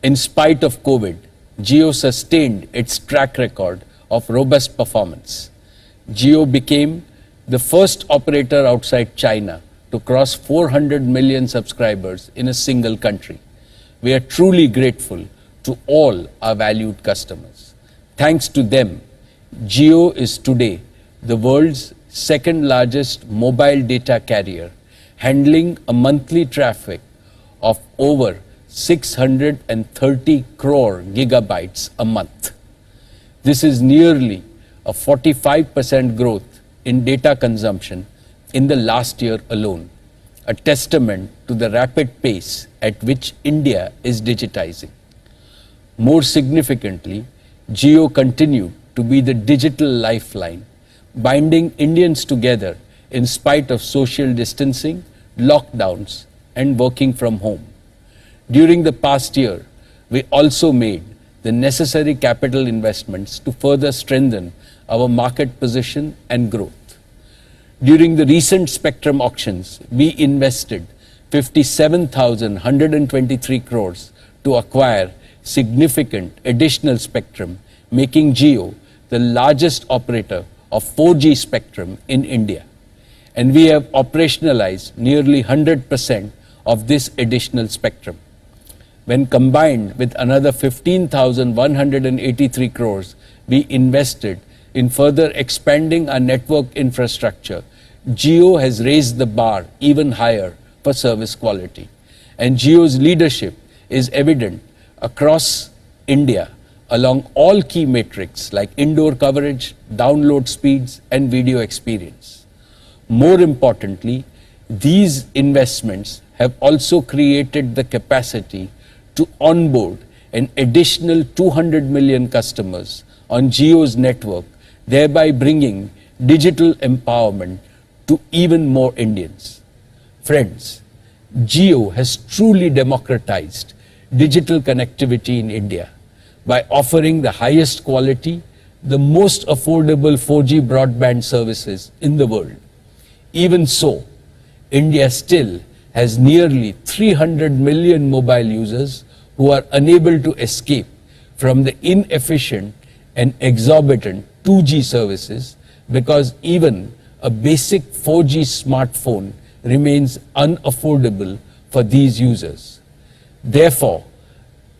In spite of COVID, Jio sustained its track record of robust performance. Jio became the first operator outside China to cross 400 million subscribers in a single country. We are truly grateful to all our valued customers. Thanks to them, Jio is today the world's second largest mobile data carrier, handling a monthly traffic of over 630 crore gigabytes a month. This is nearly a 45% growth in data consumption in the last year alone, a testament to the rapid pace at which India is digitizing. More significantly, Jio continued to be the digital lifeline, binding Indians together in spite of social distancing, lockdowns, and working from home. During the past year, we also made the necessary capital investments to further strengthen our market position and growth. During the recent spectrum auctions, we invested 57,123 crores to acquire significant additional spectrum, making Jio the largest operator of 4G spectrum in India. And we have operationalized nearly 100% of this additional spectrum. When combined with another 15,183 crores we invested in further expanding our network infrastructure, Jio has raised the bar even higher for service quality. And Jio's leadership is evident across India along all key metrics like indoor coverage, download speeds, and video experience. More importantly, these investments have also created the capacity to onboard an additional 200 million customers on Jio's network, thereby bringing digital empowerment to even more Indians. Friends, Jio has truly democratized digital connectivity in India by offering the highest quality, the most affordable 4G broadband services in the world. Even so, India still has nearly 300 million mobile users who are unable to escape from the inefficient and exorbitant 2G services because even a basic 4G smartphone remains unaffordable for these users. Therefore,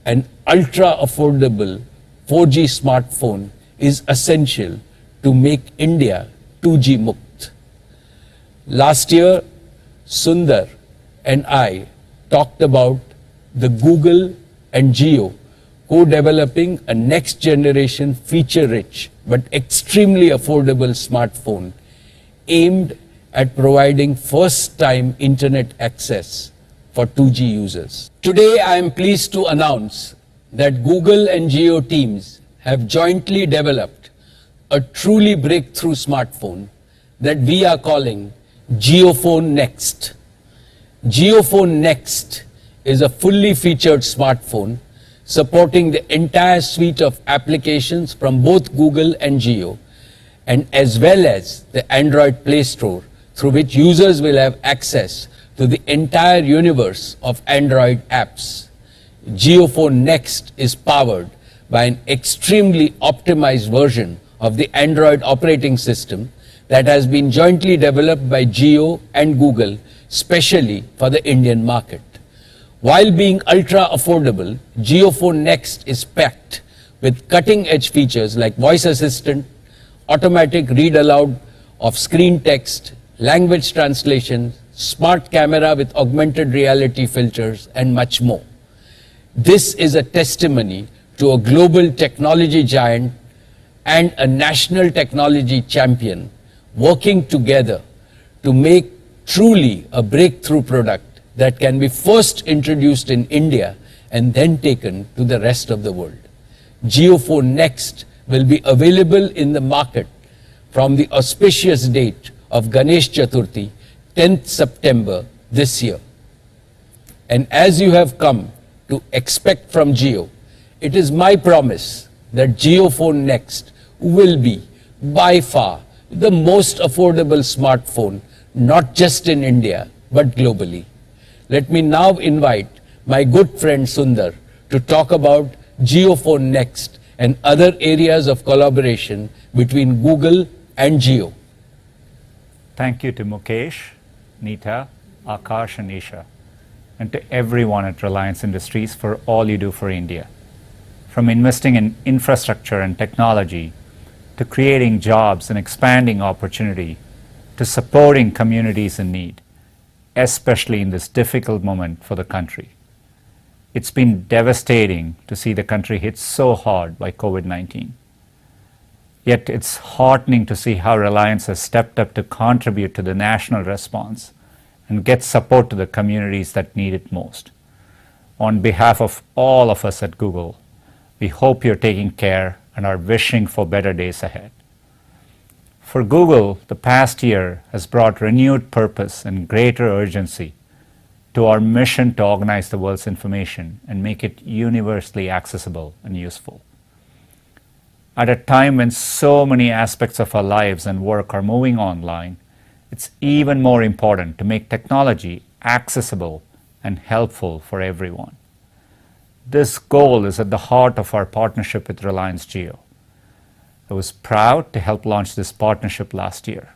an ultra-affordable 4G smartphone is essential to make India 2G Mukt. Last year, Sundar and I talked about the Google and Jio co-developing a next-generation feature-rich but extremely affordable smartphone aimed at providing first-time internet access for 2G users. Today, I am pleased to announce that Google and Jio teams have jointly developed a truly breakthrough smartphone that we are calling JioPhone Next. JioPhone Next is a fully featured smartphone supporting the entire suite of applications from both Google and Jio, and as well as the Android Play Store, through which users will have access to the entire universe of Android apps. JioPhone Next is powered by an extremely optimized version of the Android operating system that has been jointly developed by Jio and Google, specially for the Indian market. While being ultra affordable, JioPhone Next is packed with cutting-edge features like voice assistant, automatic read aloud of screen text, language translation, smart camera with augmented reality filters, and much more. This is a testimony to a global technology giant and a national technology champion working together to make truly a breakthrough product that can be first introduced in India and then taken to the rest of the world. JioPhone Next will be available in the market from the auspicious date of Ganesh Chaturthi, 10th September this year. And as you have come to expect from Jio, it is my promise that JioPhone Next will be by far the most affordable smartphone, not just in India, but globally. Let me now invite my good friend Sundar to talk about JioPhone Next and other areas of collaboration between Google and Jio. Thank you to Mukesh, Neeta, Akash and Isha, and to everyone at Reliance Industries for all you do for India. From investing in infrastructure and technology, to creating jobs and expanding opportunity, to supporting communities in need, especially in this difficult moment for the country. It's been devastating to see the country hit so hard by COVID-19. Yet it's heartening to see how Reliance has stepped up to contribute to the national response and get support to the communities that need it most. On behalf of all of us at Google, we hope you're taking care and are wishing for better days ahead. For Google, the past year has brought renewed purpose and greater urgency to our mission to organize the world's information and make it universally accessible and useful. At a time when so many aspects of our lives and work are moving online, it's even more important to make technology accessible and helpful for everyone. This goal is at the heart of our partnership with Reliance Jio. I was proud to help launch this partnership last year.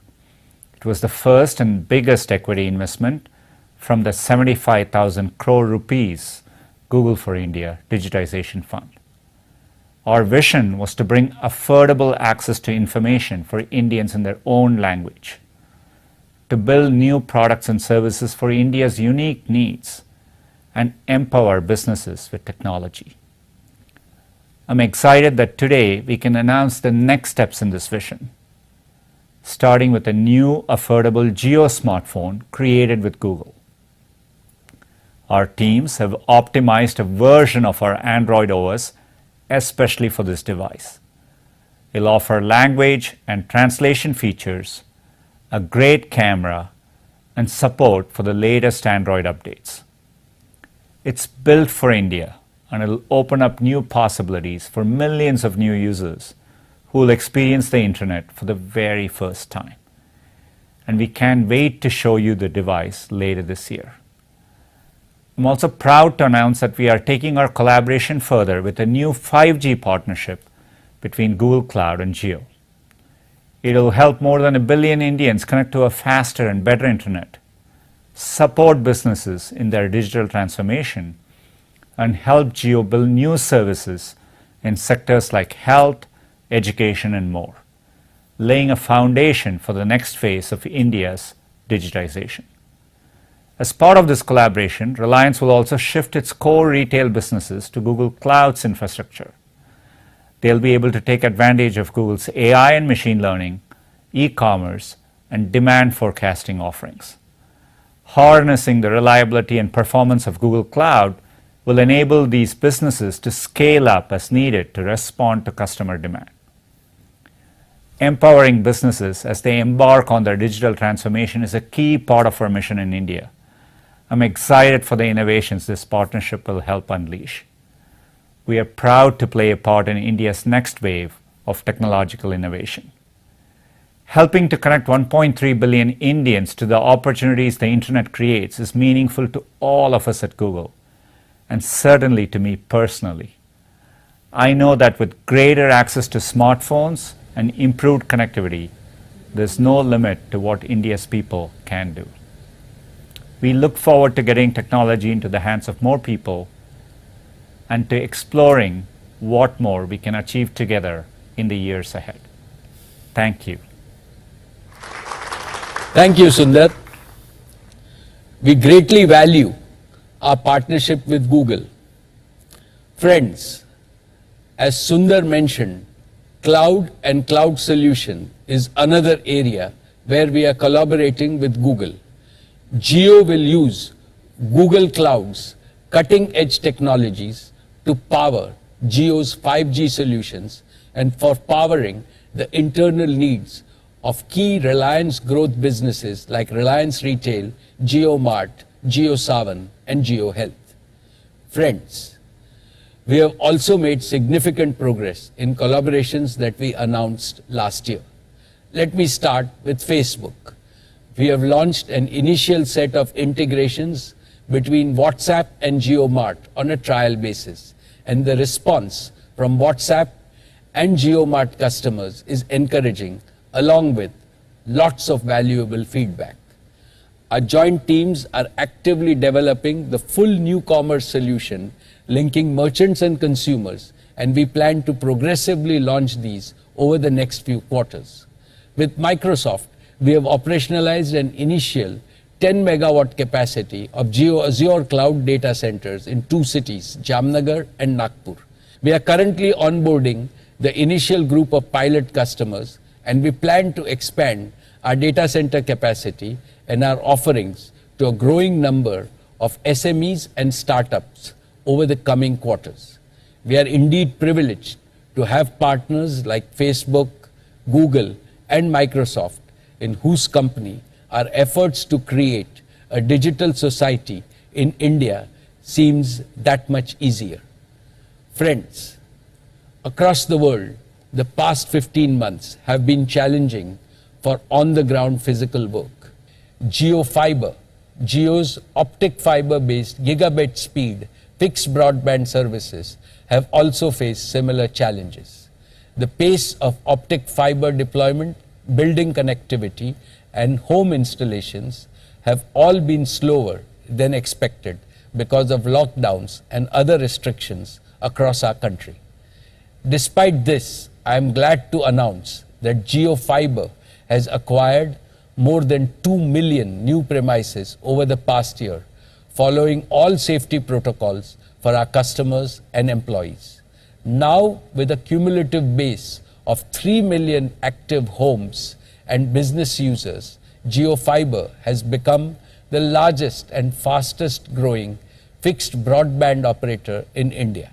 It was the first and biggest equity investment from the 75,000 crore rupees Google for India Digitization Fund. Our vision was to bring affordable access to information for Indians in their own language, to build new products and services for India's unique needs, and empower businesses with technology. I'm excited that today we can announce the next steps in this vision, starting with a new affordable Jio smartphone created with Google. Our teams have optimized a version of our Android OS especially for this device. It'll offer language and translation features, a great camera, and support for the latest Android updates. It's built for India, and it'll open up new possibilities for millions of new users who will experience the internet for the very first time. And we can't wait to show you the device later this year. I'm also proud to announce that we are taking our collaboration further with a new 5G partnership between Google Cloud and Jio. It'll help more than 1 billion Indians connect to a faster and better internet, support businesses in their digital transformation, and help Jio build new services in sectors like health, education, and more, laying a foundation for the next phase of India's digitization. As part of this collaboration, Reliance will also shift its core retail businesses to Google Cloud's infrastructure. They'll be able to take advantage of Google's AI and machine learning, e-commerce, and demand forecasting offerings. Harnessing the reliability and performance of Google Cloud will enable these businesses to scale up as needed to respond to customer demand. Empowering businesses as they embark on their digital transformation is a key part of our mission in India. I'm excited for the innovations this partnership will help unleash. We are proud to play a part in India's next wave of technological innovation. Helping to connect 1.3 billion Indians to the opportunities the internet creates is meaningful to all of us at Google, and certainly to me personally. I know that with greater access to smartphones and improved connectivity, there's no limit to what India's people can do. We look forward to getting technology into the hands of more people and to exploring what more we can achieve together in the years ahead. Thank you. Thank you, Sundar. We greatly value our partnership with Google. Friends, as Sundar mentioned, cloud and cloud solution is another area where we are collaborating with Google. Jio will use Google Cloud's cutting-edge technologies to power Jio's 5G solutions and for powering the internal needs of key Reliance growth businesses like Reliance Retail, JioMart, JioSaavn, and Jio Health. Friends, we have also made significant progress in collaborations that we announced last year. Let me start with Facebook. We have launched an initial set of integrations between WhatsApp and JioMart on a trial basis, and the response from WhatsApp and JioMart customers is encouraging, along with lots of valuable feedback. Our joint teams are actively developing the full new commerce solution linking merchants and consumers, and we plan to progressively launch these over the next few quarters. With Microsoft, we have operationalized an initial 10 megawatt capacity of Jio Azure cloud data centers in 2 cities, Jamnagar and Nagpur. We are currently onboarding the initial group of pilot customers, and we plan to expand our data center capacity and our offerings to a growing number of SMEs and startups over the coming quarters. We are indeed privileged to have partners like Facebook, Google, and Microsoft, in whose company our efforts to create a digital society in India seems that much easier. Friends, across the world, the past 15 months have been challenging for on-the-ground physical work. JioFiber, Jio's optic fiber-based gigabit speed fixed broadband services have also faced similar challenges. The pace of optic fiber deployment, building connectivity, and home installations have all been slower than expected because of lockdowns and other restrictions across our country. Despite this, I am glad to announce that JioFiber has acquired more than 2 million new premises over the past year, following all safety protocols for our customers and employees. Now, with a cumulative base of 3 million active homes and business users, JioFiber has become the largest and fastest growing fixed broadband operator in India.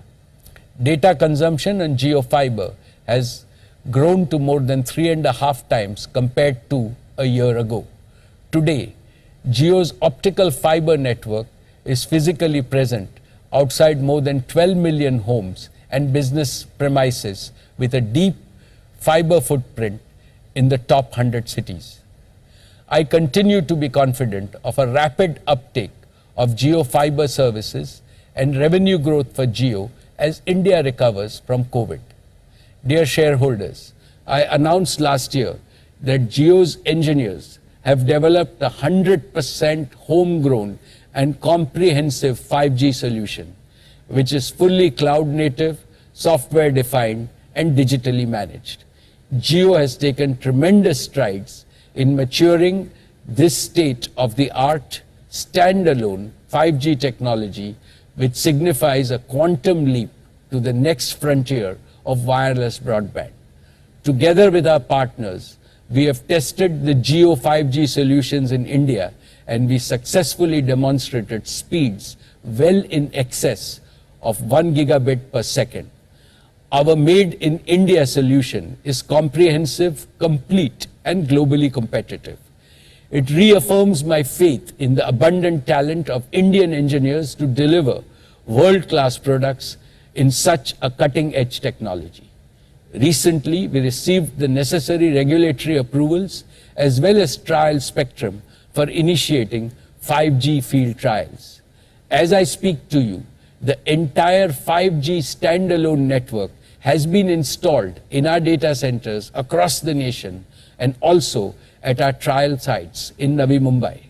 Data consumption on JioFiber has grown to more than 3.5 times compared to a year ago. Today, Jio's optical fiber network is physically present outside more than 12 million homes and business premises with a deep fiber footprint in the top 100 cities. I continue to be confident of a rapid uptake of JioFiber services and revenue growth for Jio as India recovers from COVID. Dear shareholders, I announced last year that Jio's engineers have developed a 100% homegrown and comprehensive 5G solution, which is fully cloud native, software defined, and digitally managed. Jio has taken tremendous strides in maturing this state-of-the-art standalone 5G technology, which signifies a quantum leap to the next frontier of wireless broadband. Together with our partners, we have tested the Jio 5G solutions in India, and we successfully demonstrated speeds well in excess of 1 gigabit per second. Our Made in India solution is comprehensive, complete, and globally competitive. It reaffirms my faith in the abundant talent of Indian engineers to deliver world-class products in such a cutting-edge technology. Recently, we received the necessary regulatory approvals as well as trial spectrum for initiating 5G field trials. As I speak to you, the entire 5G standalone network has been installed in our data centers across the nation and also at our trial sites in Navi Mumbai.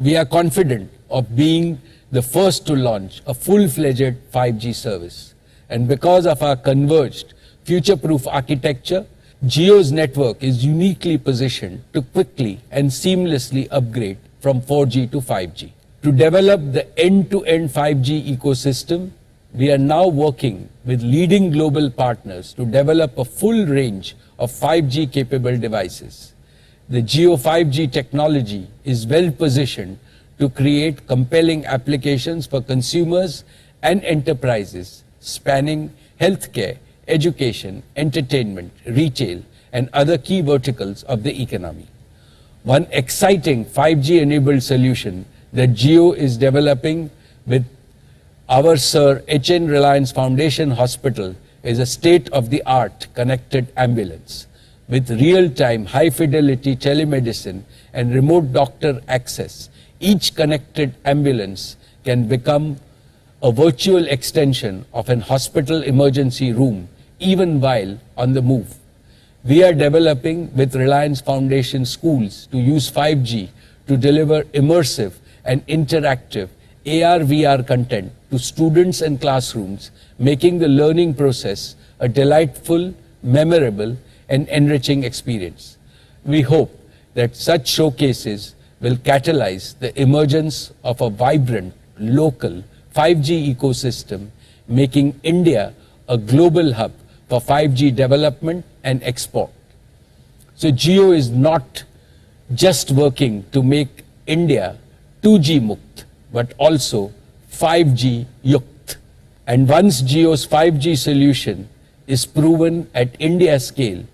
We are confident of being the first to launch a full-fledged 5G service. And because of our converged, future-proof architecture, Jio's network is uniquely positioned to quickly and seamlessly upgrade from 4G to 5G. To develop the end-to-end 5G ecosystem, we are now working with leading global partners to develop a full range of 5G capable devices. The Jio 5G technology is well positioned to create compelling applications for consumers and enterprises spanning healthcare, education, entertainment, retail, and other key verticals of the economy. One exciting 5G enabled solution that Jio is developing with our Sir H.N. Reliance Foundation Hospital is a state-of-the-art connected ambulance. With real-time, high-fidelity telemedicine and remote doctor access, each connected ambulance can become a virtual extension of an hospital emergency room, even while on the move. We are developing with Reliance Foundation schools to use 5G to deliver immersive and interactive AR/VR content to students and classrooms, making the learning process a delightful, memorable, and enriching experience. We hope that such showcases will catalyze the emergence of a vibrant, local 5G ecosystem, making India a global hub for 5G development and export. So Jio is not just working to make India 2G Mukt, but also 5G Yukt. And once Jio's 5G solution is proven at India scale,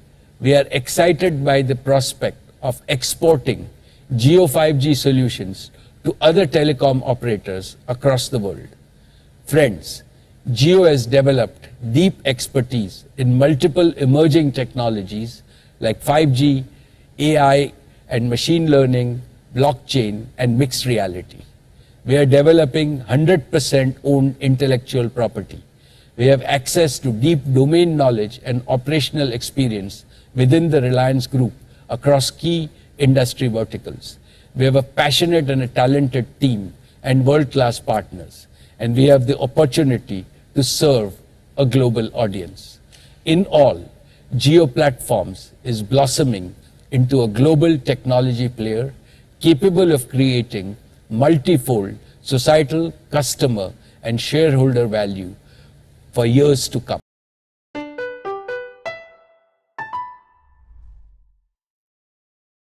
we are excited by the prospect of exporting Jio 5G solutions to other telecom operators across the world. Friends, Jio has developed deep expertise in multiple emerging technologies like 5G, AI and machine learning, blockchain and mixed reality. We are developing 100% owned intellectual property. We have access to deep domain knowledge and operational experience within the Reliance Group across key industry verticals. We have a passionate and a talented team and world-class partners, and we have the opportunity to serve a global audience. In all, Jio Platforms is blossoming into a global technology player capable of creating multifold societal, customer, and shareholder value for years to come.